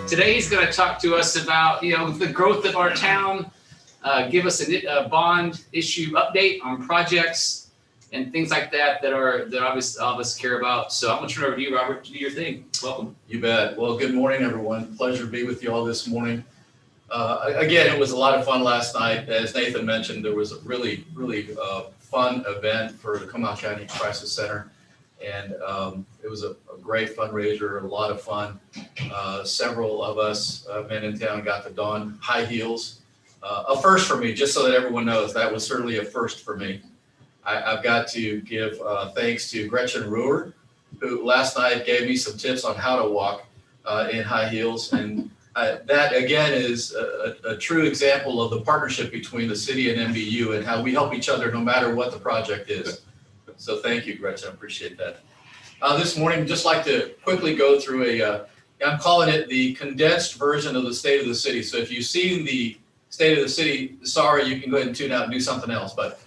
Today he's going to talk to us about, the growth of our town, give us a bond issue update on projects and things like that that obviously all of us care about. So I'm going to turn it over to you, Robert, to do your thing. Welcome. You bet. Well, good morning, everyone. Pleasure to be with you all this morning. Again, it was a lot of fun last night. As Nathan mentioned, there was a really fun event for the Comal County Crisis Center. And it was a great fundraiser, a lot of fun. Several of us men in town got to don high heels. A first for me, just so that everyone knows, that was certainly a first for me. I've got to give thanks to Gretchen Ruhr, who last night gave me some tips on how to walk in high heels. And that, again, is a true example of the partnership between the city and MBU and how we help each other no matter what the project is. So thank you, Gretchen. I appreciate that. This morning, just like to quickly go through I'm calling it the condensed version of the state of the city. So if you've seen the state of the city, sorry, you can go ahead and tune out and do something else. But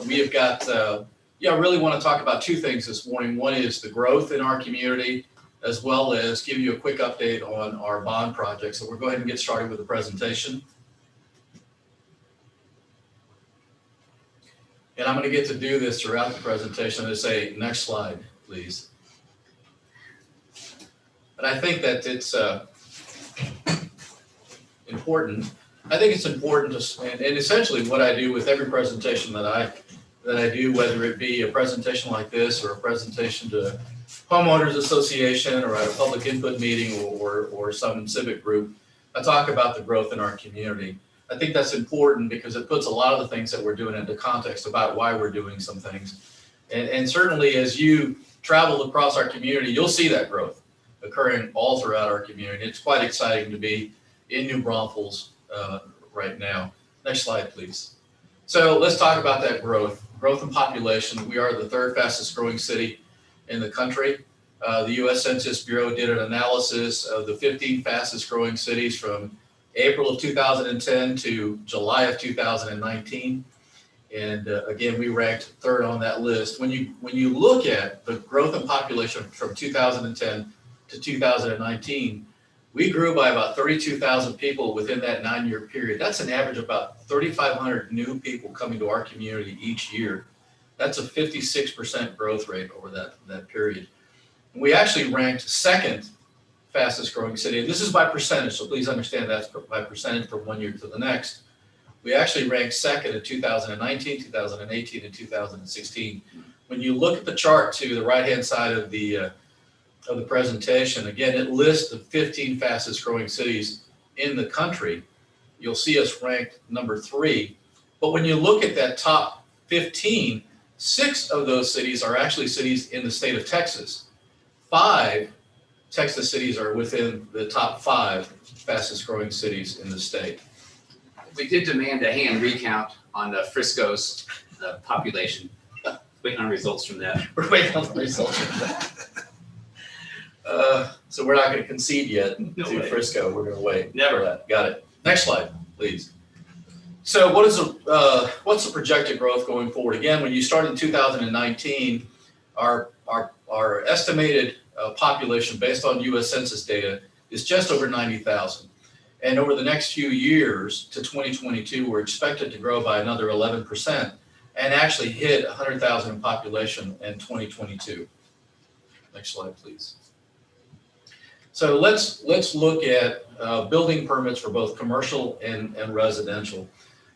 we have got, I really want to talk about two things this morning. One is the growth in our community, as well as give you a quick update on our bond project. So we'll go ahead and get started with the presentation. And I'm going to get to do this throughout the presentation. I'm going to say, next slide, please. And I think that it's important. I think it's important to, and essentially what I do with every presentation that I do, whether it be a presentation like this or a presentation to homeowners association or at a public input meeting or some civic group, I talk about the growth in our community. I think that's important because it puts a lot of the things that we're doing into context about why we're doing some things. And certainly as you travel across our community, you'll see that growth occurring all throughout our community. It's quite exciting to be in New Braunfels right now. Next slide, please. So let's talk about that growth in population. We are the third fastest growing city in the country. The U.S. Census Bureau did an analysis of the 15 fastest growing cities from April of 2010 to July of 2019. And again, we ranked third on that list. When you look at the growth in population from 2010 to 2019, we grew by about 32,000 people within that 9-year period. That's an average of about 3,500 new people coming to our community each year. That's a 56% growth rate over that period. And we actually ranked second fastest growing city. And this is by percentage, so please understand that's by percentage from one year to the next. We actually ranked second in 2019, 2018, and 2016. When you look at the chart to the right-hand side of the presentation, again, it lists the 15 fastest growing cities in the country. You'll see us ranked number 3. But when you look at that top 15, 6 of those cities are actually cities in the state of Texas. 5 Texas cities are within the top 5 fastest growing cities in the state. We did demand a hand recount on Frisco's population. Waiting on results from that. We're waiting on the results from that. So we're not going to concede yet to Frisco. We're going to wait. Never. Got it. Next slide, please. So what's the projected growth going forward? Again, when you start in 2019, our estimated population based on U.S. Census data is just over 90,000. And over the next few years to 2022, we're expected to grow by another 11% and actually hit 100,000 in population in 2022. Next slide, please. So let's look at building permits for both commercial and residential.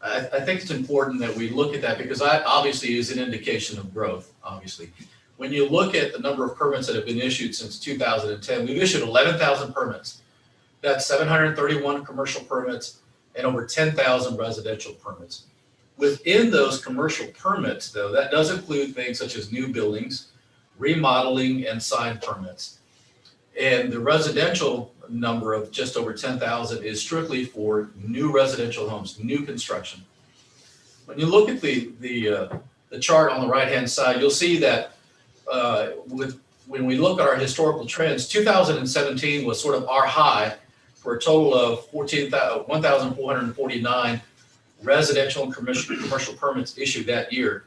I think it's important that we look at that because that obviously is an indication of growth, obviously. When you look at the number of permits that have been issued since 2010, we've issued 11,000 permits. That's 731 commercial permits and over 10,000 residential permits. Within those commercial permits, though, that does include things such as new buildings, remodeling, and sign permits. And the residential number of just over 10,000 is strictly for new residential homes, new construction. When you look at the chart on the right-hand side, you'll see that when we look at our historical trends, 2017 was sort of our high for a total of 1,449 residential and commercial permits issued that year.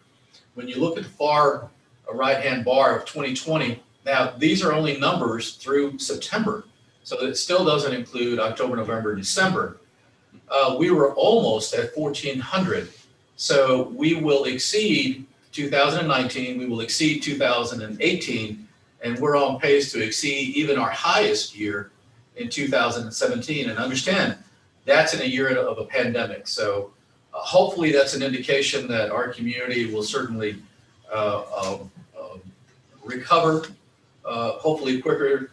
When you look at the far right-hand bar of 2020, now these are only numbers through September. So it still doesn't include October, November, December. We were almost at 1,400. So we will exceed 2019, we will exceed 2018, and we're on pace to exceed even our highest year in 2017. And understand, that's in a year of a pandemic. So hopefully that's an indication that our community will certainly recover, hopefully quicker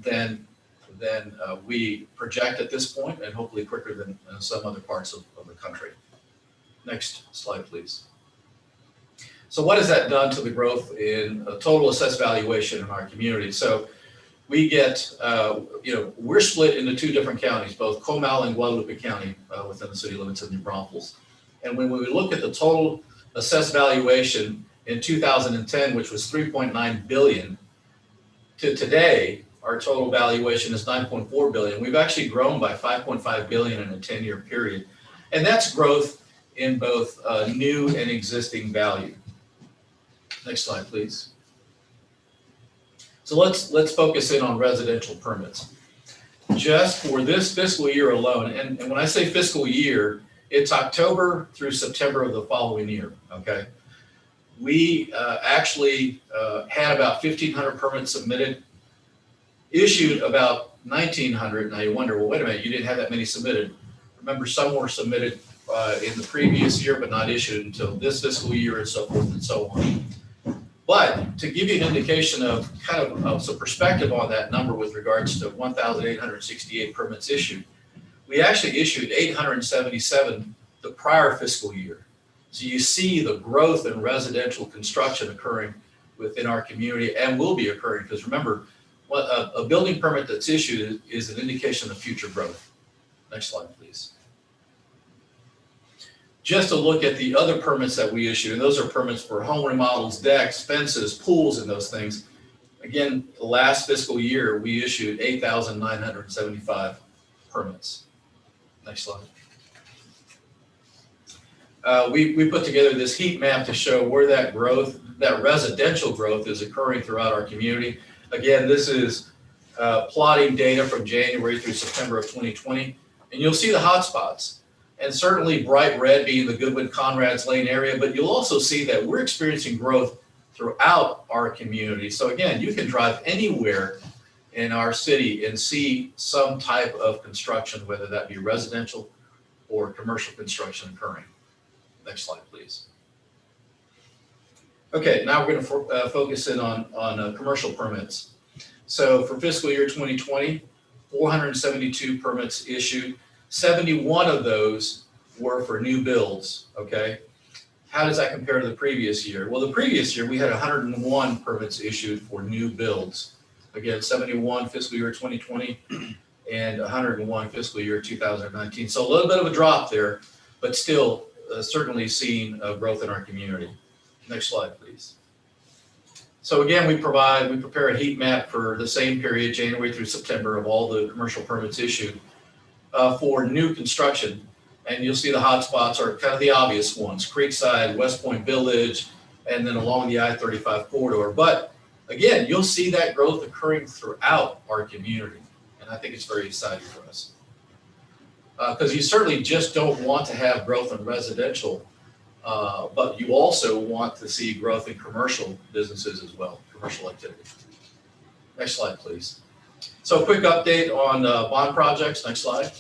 than we project at this point, and hopefully quicker than some other parts of the country. Next slide, please. So what has that done to the growth in total assessed valuation in our community? So we get, we're split into two different counties, both Comal and Guadalupe County within the city limits of New Braunfels. And when we look at the total assessed valuation in 2010, which was 3.9 billion, to today, our total valuation is 9.4 billion. We've actually grown by 5.5 billion in a 10-year period. And that's growth in both new and existing value. Next slide, please. So let's focus in on residential permits. Just for this fiscal year alone, and when I say fiscal year, it's October through September of the following year, okay? We actually had about 1,500 permits submitted, issued about 1,900. Now you wonder, well, wait a minute, you didn't have that many submitted. Remember, some were submitted in the previous year, but not issued until this fiscal year, and so forth and so on. But to give you an indication of kind of some perspective on that number with regards to 1,868 permits issued, we actually issued 877 the prior fiscal year. So you see the growth in residential construction occurring within our community, and will be occurring, because remember, a building permit that's issued is an indication of future growth. Next slide, please. Just to look at the other permits that we issue, and those are permits for home remodels, decks, fences, pools, and those things. Again, the last fiscal year, we issued 8,975 permits. Next slide. We put together this heat map to show where that growth, that residential growth, is occurring throughout our community. Again, this is plotting data from January through September of 2020, and you'll see the hot spots. And certainly bright red being the Goodwood-Conrads Lane area, but you'll also see that we're experiencing growth throughout our community. So again, you can drive anywhere in our city and see some type of construction, whether that be residential or commercial construction occurring. Next slide, please. Okay, now we're going to focus in on commercial permits. So for fiscal year 2020, 472 permits issued. 71 of those were for new builds, okay? How does that compare to the previous year? Well, the previous year, we had 101 permits issued for new builds. Again, 71 fiscal year 2020 and 101 fiscal year 2019. So a little bit of a drop there, but still certainly seeing growth in our community. Next slide, please. So again, we prepare a heat map for the same period, January through September, of all the commercial permits issued for new construction. And you'll see the hot spots are kind of the obvious ones: Creekside, West Point Village, and then along the I-35 corridor. But again, you'll see that growth occurring throughout our community. And I think it's very exciting for us. Because you certainly just don't want to have growth in residential, but you also want to see growth in commercial businesses as well, commercial activity. Next slide, please. So a quick update on bond projects. Next slide.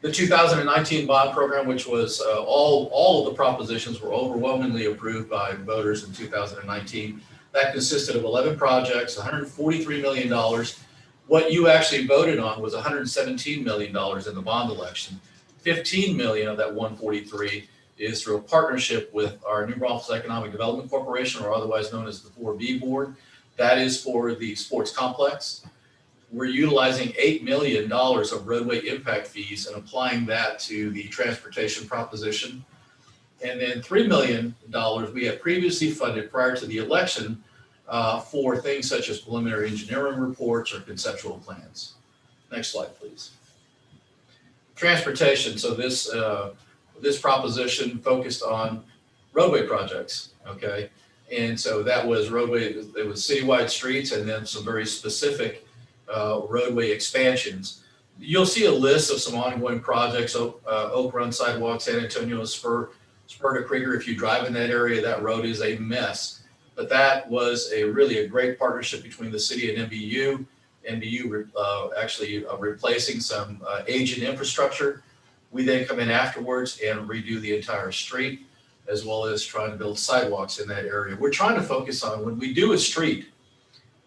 The 2019 bond program, which was all of the propositions were overwhelmingly approved by voters in 2019. That consisted of 11 projects, $143 million. What you actually voted on was $117 million in the bond election. 15 million of that 143 is through a partnership with our New Braunfels Economic Development Corporation, or otherwise known as the 4B Board. That is for the sports complex. We're utilizing $8 million of roadway impact fees and applying that to the transportation proposition. And then $3 million we had previously funded prior to the election for things such as preliminary engineering reports or conceptual plans. Next slide, please. Transportation. So this proposition focused on roadway projects, okay? And so that was roadway, it was citywide streets, and then some very specific roadway expansions. You'll see a list of some ongoing projects, Oak Run sidewalk, San Antonio Spur to Krieger. If you drive in that area, that road is a mess. But that was really a great partnership between the city and NBU. NBU actually replacing some aging infrastructure. We then come in afterwards and redo the entire street, as well as trying to build sidewalks in that area. We're trying to focus on, when we do a street,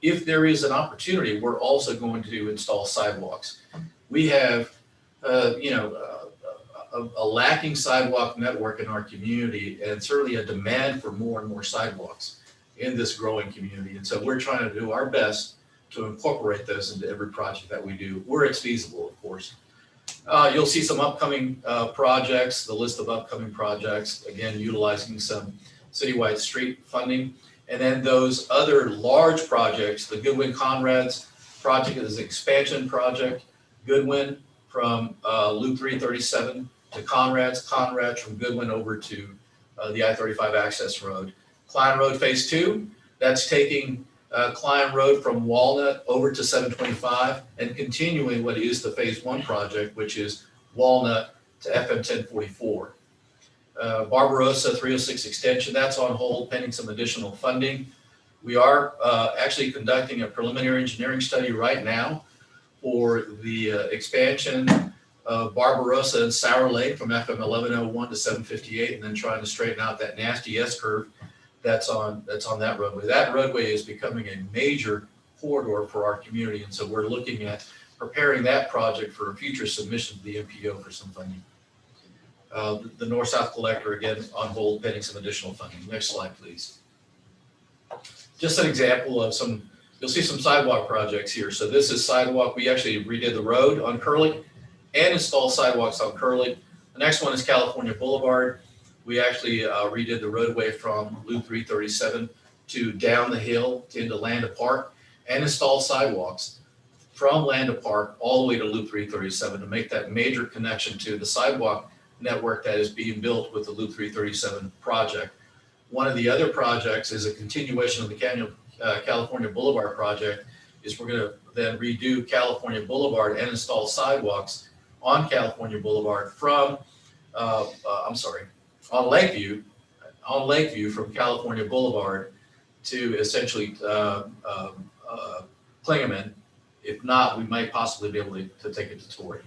if there is an opportunity, we're also going to install sidewalks. We have, a lacking sidewalk network in our community, and certainly a demand for more and more sidewalks in this growing community. And so we're trying to do our best to incorporate those into every project that we do, where it's feasible, of course. You'll see some upcoming projects, the list of upcoming projects, again, utilizing some citywide street funding. And then those other large projects, the Goodwin Conrad's project is an expansion project. Goodwin from Loop 337 to Conrad's from Goodwin over to the I-35 access road. Klein Road Phase 2, that's taking Klein Road from Walnut over to 725 and continuing what is the Phase 1 project, which is Walnut to FM 1044. Barbarossa 306 extension, that's on hold pending some additional funding. We are actually conducting a preliminary engineering study right now for the expansion of Barbarossa and Sour Lake from FM 1101 to 758, and then trying to straighten out that nasty S-curve that's on that roadway. That roadway is becoming a major corridor for our community, and so we're looking at preparing that project for a future submission to the MPO for some funding. The north-south collector, again, on hold pending some additional funding. Next slide, please. Just an example of some, you'll see some sidewalk projects here. So this is sidewalk. We actually redid the road on Curly and installed sidewalks on Curly. The next one is California Boulevard. We actually redid the roadway from Loop 337 to down the hill into Landa Park and installed sidewalks from Landa Park all the way to Loop 337 to make that major connection to the sidewalk network that is being built with the Loop 337 project. One of the other projects is a continuation of the California Boulevard project. Is we're going to then redo California Boulevard and install sidewalks on California Boulevard from, on Lakeview from California Boulevard to essentially Klingeman. If not, we might possibly be able to take it to Torrey.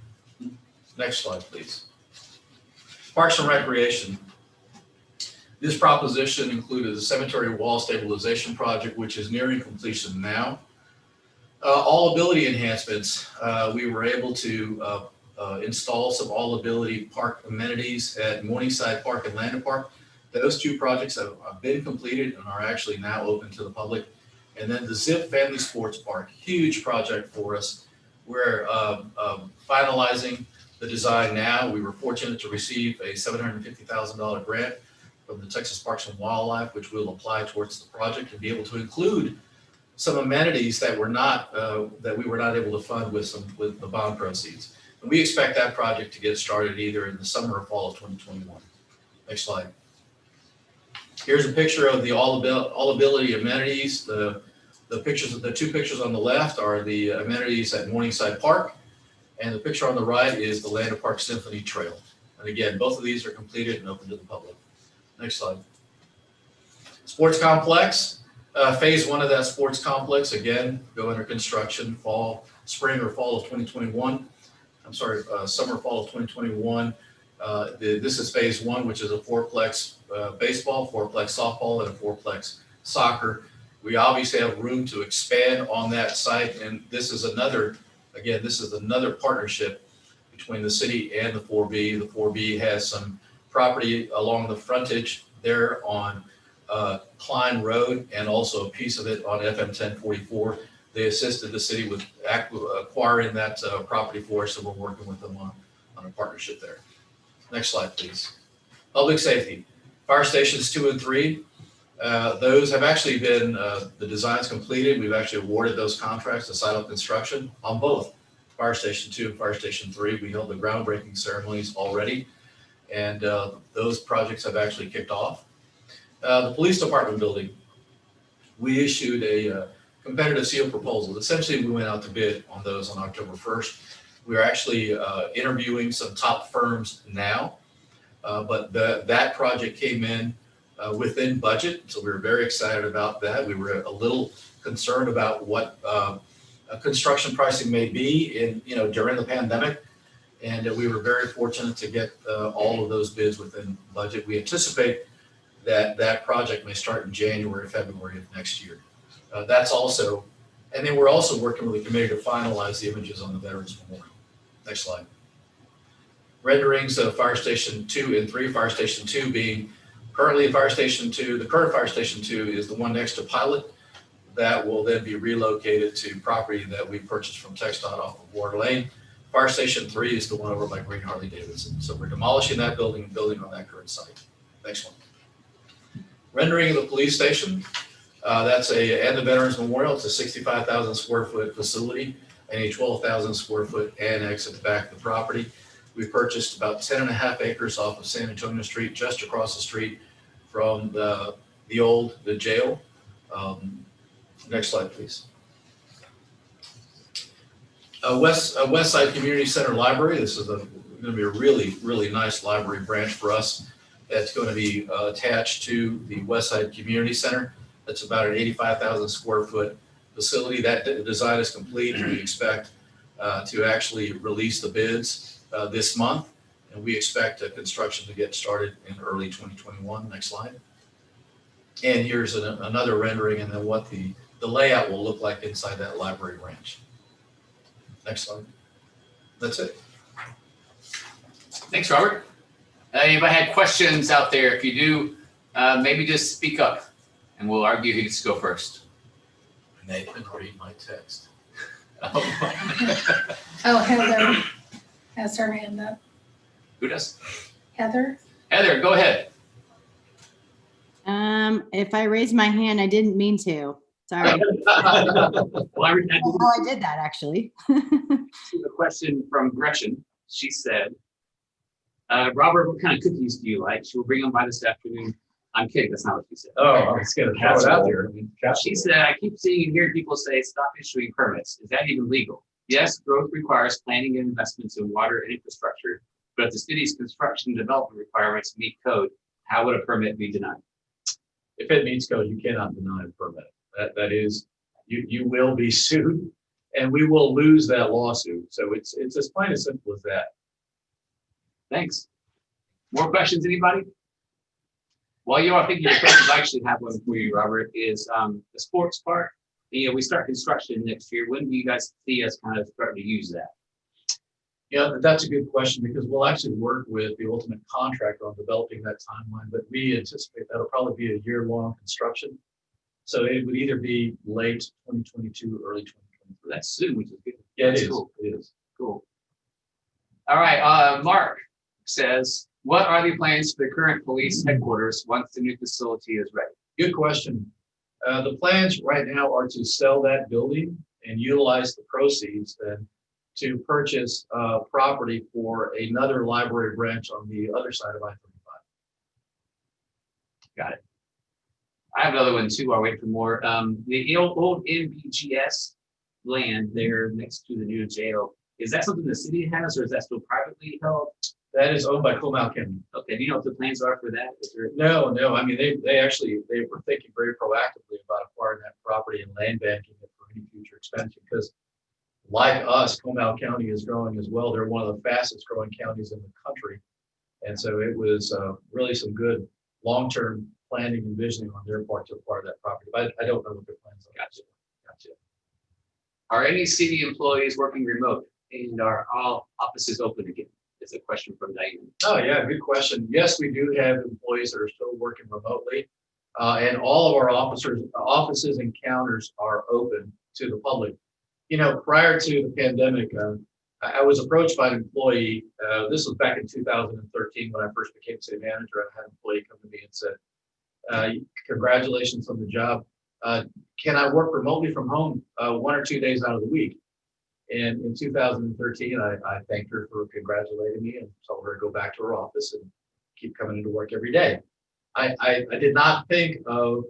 Next slide, please. Parks and Recreation. This proposition included the cemetery wall stabilization project, which is nearing completion now. All ability enhancements. We were able to install some all ability park amenities at Morningside Park and Landa Park. Those two projects have been completed and are actually now open to the public. And then the Zip Family Sports Park, huge project for us. We're finalizing the design now. We were fortunate to receive a $750,000 grant from the Texas Parks and Wildlife, which will apply towards the project and be able to include some amenities that we were not able to fund with the bond proceeds. And we expect that project to get started either in the summer or fall of 2021. Next slide. Here's a picture of the all ability amenities. The two pictures on the left are the amenities at Morningside Park, and the picture on the right is the Landa Park Symphony Trail. And again, both of these are completed and open to the public. Next slide. Sports complex. Phase 1 of that sports complex, again, go under construction spring or fall of 2021. Summer, fall of 2021. This is phase 1, which is a fourplex baseball, fourplex softball, and a fourplex soccer. We obviously have room to expand on that site, and this is another partnership between the city and the 4B. The 4B has some property along the frontage there on Klein Road and also a piece of it on FM 1044. They assisted the city with acquiring that property for us, so we're working with them on a partnership there. Next slide, please. Public safety. Fire stations 2 and 3. Those have actually been, the designs completed. We've actually awarded those contracts to site of construction on both Fire Station 2 and Fire Station 3. We held the groundbreaking ceremonies already, and those projects have actually kicked off. The police department building, we issued a competitive seal proposals. Essentially, we went out to bid on those on October 1st. We're actually interviewing some top firms now, but that project came in within budget, so we were very excited about that. We were a little concerned about what construction pricing may be during the pandemic, and we were very fortunate to get all of those bids within budget. We anticipate that project may start in January, February of next year. That's also, and then we're also working with the committee to finalize the images on the Veterans Memorial. Next slide. Renderings of Fire Station 2 and 3. Fire Station 2 being currently Fire Station 2. The current Fire Station 2 is the one next to Pilot. That will then be relocated to property that we purchased from TxDOT off of Water Lane. Fire Station 3 is the one over by Green Harley Davidson. So we're demolishing that building and building on that current site. Next one. Rendering of the police station. That's and the Veterans Memorial. It's a 65,000 square foot facility and a 12,000 square foot annex at the back of the property. We purchased about 10.5 acres off of San Antonio Street, just across the street from the jail. Next slide, please. West Side Community Center Library. This is going to be a really, really nice library branch for us. That's going to be attached to the West Side Community Center. That's about an 85,000 square foot facility. That design is complete, and we expect to actually release the bids this month, and we expect construction to get started in early 2021. Next slide. And here's another rendering and then what the layout will look like inside that library branch. Next slide. That's it. Thanks, Robert. Anybody had questions out there? If you do, maybe just speak up and we'll argue who gets to go first. Nathan, read my text. Oh, Heather has her hand up. Who does? Heather? Heather, go ahead. If I raised my hand, I didn't mean to. Sorry. Well, I Did that actually. received a question from Gretchen. She said, Robert, what kind of cookies do you like? She will bring them by this afternoon. I'm kidding. That's not what she said. Oh, I was going to throw it out there. She said, I keep seeing and hearing people say, stop issuing permits. Is that even legal? Yes, growth requires planning and investments in water and infrastructure, but if the city's construction and development requirements meet code, how would a permit be denied? If it meets code, you cannot deny a permit. That is, you will be sued, and we will lose that lawsuit. So it's as plain and simple as that. Thanks. More questions, anybody? While you are thinking of questions, I actually have one for you, Robert, is the sports park. We start construction next year. When do you guys see us kind of starting to use that? Yeah, that's a good question because we'll actually work with the ultimate contractor on developing that timeline, but we anticipate that'll probably be a year-long construction. So it would either be late 2022 or early 2023. That's soon, which is good. Yeah, That's it is. cool. It is. Cool. All right, Mark says, what are the plans for the current police headquarters once the new facility is ready? Good question. The plans right now are to sell that building and utilize the proceeds then to purchase property for another library branch on the other side of I-35. Got it. I have another one too. I'll wait for more. The old MBGS land there next to the new jail, is that something the city has or is that still privately held? That is owned by Comal County. Okay, do you know what the plans are for that? No. I mean, they were thinking very proactively about acquiring that property and land banking it for any future expansion because like us, Comal County is growing as well. They're one of the fastest growing counties in the country. And so it was really some good long-term planning and visioning on their part to acquire that property. But I don't know what their plans are. Gotcha. Are any city employees working remote and are all offices open again? It's a question from Diane. Oh yeah, good question. Yes, we do have employees that are still working remotely. And all of our offices and counters are open to the public. Prior to the pandemic, I was approached by an employee. This was back in 2013 when I first became city manager. I had an employee come to me and said, congratulations on the job. Can I work remotely from home 1 or 2 days out of the week? And in 2013, I thanked her for congratulating me and told her to go back to her office and keep coming into work every day. I did not think of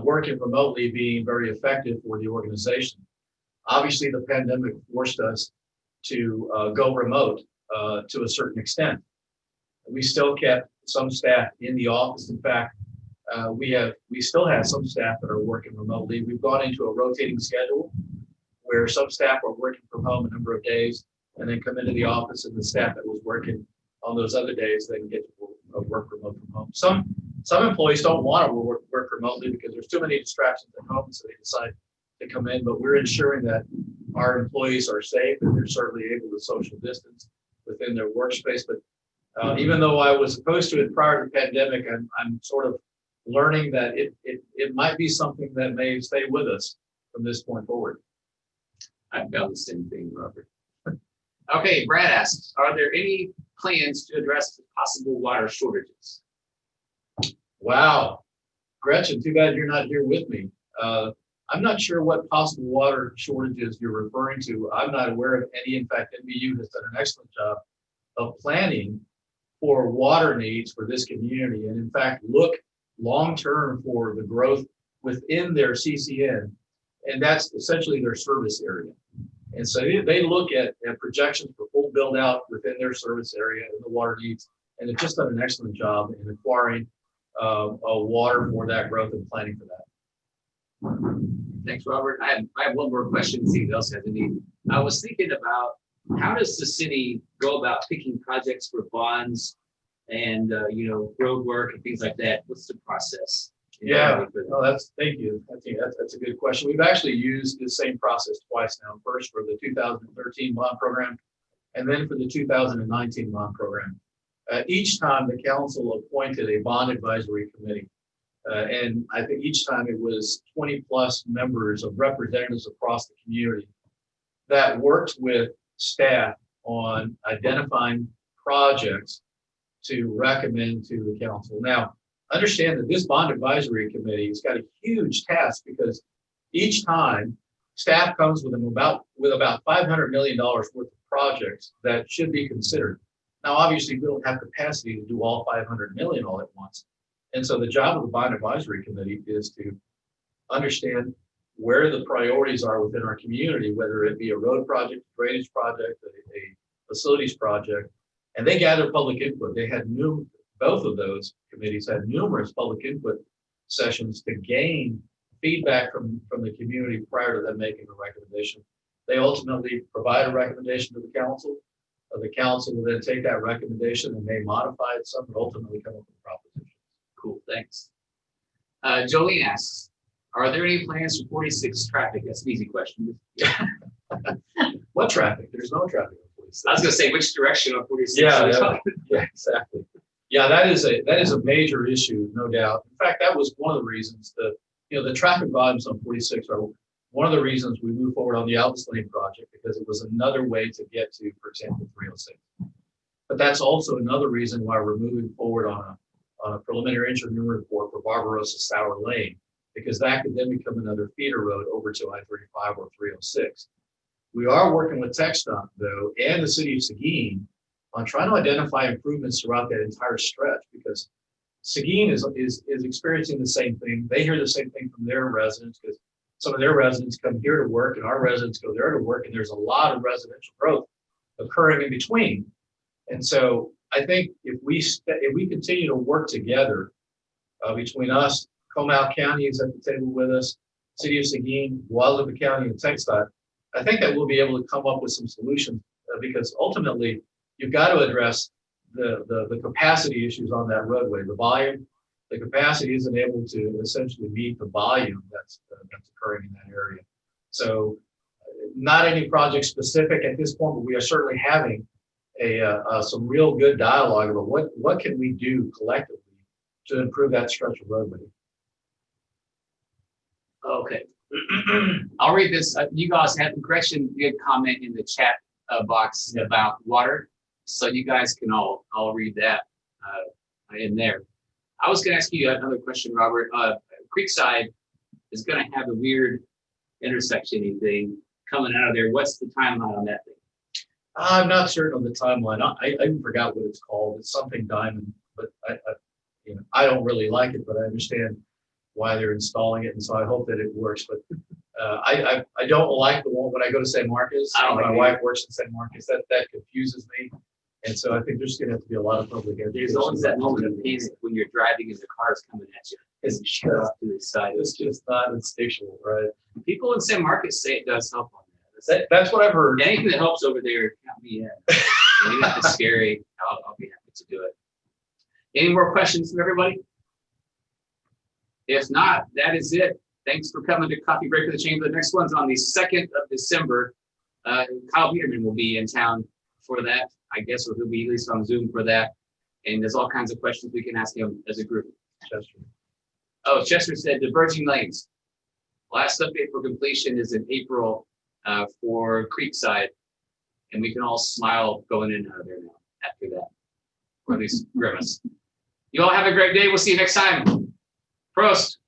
working remotely being very effective for the organization. Obviously, the pandemic forced us to go remote to a certain extent. We still kept some staff in the office. In fact, we still have some staff that are working remotely. We've gone into a rotating schedule where some staff are working from home a number of days and then come into the office, and the staff that was working on those other days then get to work remote from home. Some employees don't want to work remotely because there's too many distractions at home, so they decide to come in. But we're ensuring that our employees are safe and they're certainly able to social distance within their workspace. But even though I was opposed to it prior to the pandemic, I'm sort of learning that it might be something that may stay with us from this point forward. I've found the same thing, Robert. Okay, Brad asks, are there any plans to address possible water shortages? Wow. Gretchen, too bad you're not here with me. I'm not sure what possible water shortages you're referring to. I'm not aware of any. In fact, NBU has done an excellent job of planning for water needs for this community. And in fact, look long-term for the growth within their CCN. And that's essentially their service area. And so they look at projections for full build out within their service area and the water needs. And they've just done an excellent job in acquiring water for that growth and planning for that. Thanks, Robert. I have one more question, see if else has any. I was thinking about how does the city go about picking projects for bonds and road work and things like that? What's the process? Yeah, thank you. I think that's a good question. We've actually used the same process twice now. First for the 2013 bond program, and then for the 2019 bond program. Each time the council appointed a bond advisory committee. And I think each time it was 20 plus members of representatives across the community that worked with staff on identifying projects to recommend to the council. Now, understand that this bond advisory committee has got a huge task because each time staff comes with about $500 million worth of projects that should be considered. Now, obviously, we don't have capacity to do all 500 million all at once. And so the job of the bond advisory committee is to understand where the priorities are within our community, whether it be a road project, a drainage project, a facilities project, and they gather public input. They had both of those committees had numerous public input sessions to gain feedback from the community prior to them making a recommendation. They ultimately provide a recommendation to the council. The council will then take that recommendation and may modify it some, but ultimately come up with a proposition. Cool, thanks. Jolene asks, are there any plans for 46 traffic? That's an easy question. What traffic? There's no traffic on 46. I was going to say, which direction on 46? Yeah, exactly. Yeah, that is a major issue, no doubt. In fact, that was one of the reasons the traffic volumes on 46 are one of the reasons we moved forward on the Albus Lane project, because it was another way to get to, for example, 306. But that's also another reason why we're moving forward on a preliminary engineering report for Barbarossa Sour Lane, because that could then become another feeder road over to I-35 or 306. We are working with TxDOT, though, and the city of Seguin on trying to identify improvements throughout that entire stretch, because Seguin is experiencing the same thing. They hear the same thing from their residents, because some of their residents come here to work and our residents go there to work, and there's a lot of residential growth occurring in between. And so I think if we continue to work together between us, Comal County is at the table with us, City of Seguin, Guadalupe County, and TxDOT, I think that we'll be able to come up with some solutions because ultimately you've got to address the capacity issues on that roadway. The volume, the capacity isn't able to essentially meet the volume that's occurring in that area. So not any project specific at this point, but we are certainly having some real good dialogue about what can we do collectively to improve that stretch of roadway. Okay. I'll read this. You guys had Gretchen did comment in the chat box about water, so you guys can all read that in there. I was going to ask you another question, Robert. Creekside is going to have a weird intersection thing coming out of there. What's the timeline on that thing? I'm not certain on the timeline. I even forgot what it's called. It's something diamond, but I don't really like it. But I understand why they're installing it, and so I hope that it works. But I don't like the one when I go to San Marcos. I don't like My it wife works in San Marcos. That confuses me, and so I think there's going to have to be a lot of public education. There's always that moment of panic when you're driving and the car's coming at you. Because you shut off to the side. It's just not instinctual, right? People in San Marcos say it does help on that. That's what I've heard. Anything that helps over there, count me in. Even if it's scary, I'll be happy to do it. Any more questions from everybody? If not, that is it. Thanks for coming to Coffee Break with the Chamber. The next one's on the 2nd of December. Kyle Peterman will be in town for that. I guess he'll be at least on Zoom for that. And there's all kinds of questions we can ask him as a group. Chester. Oh, Chester said diverging lanes. Last update for completion is in April for Creekside. And we can all smile going in and out of there now after that. Or at least grimace. You all have a great day. We'll see you next time. Prost.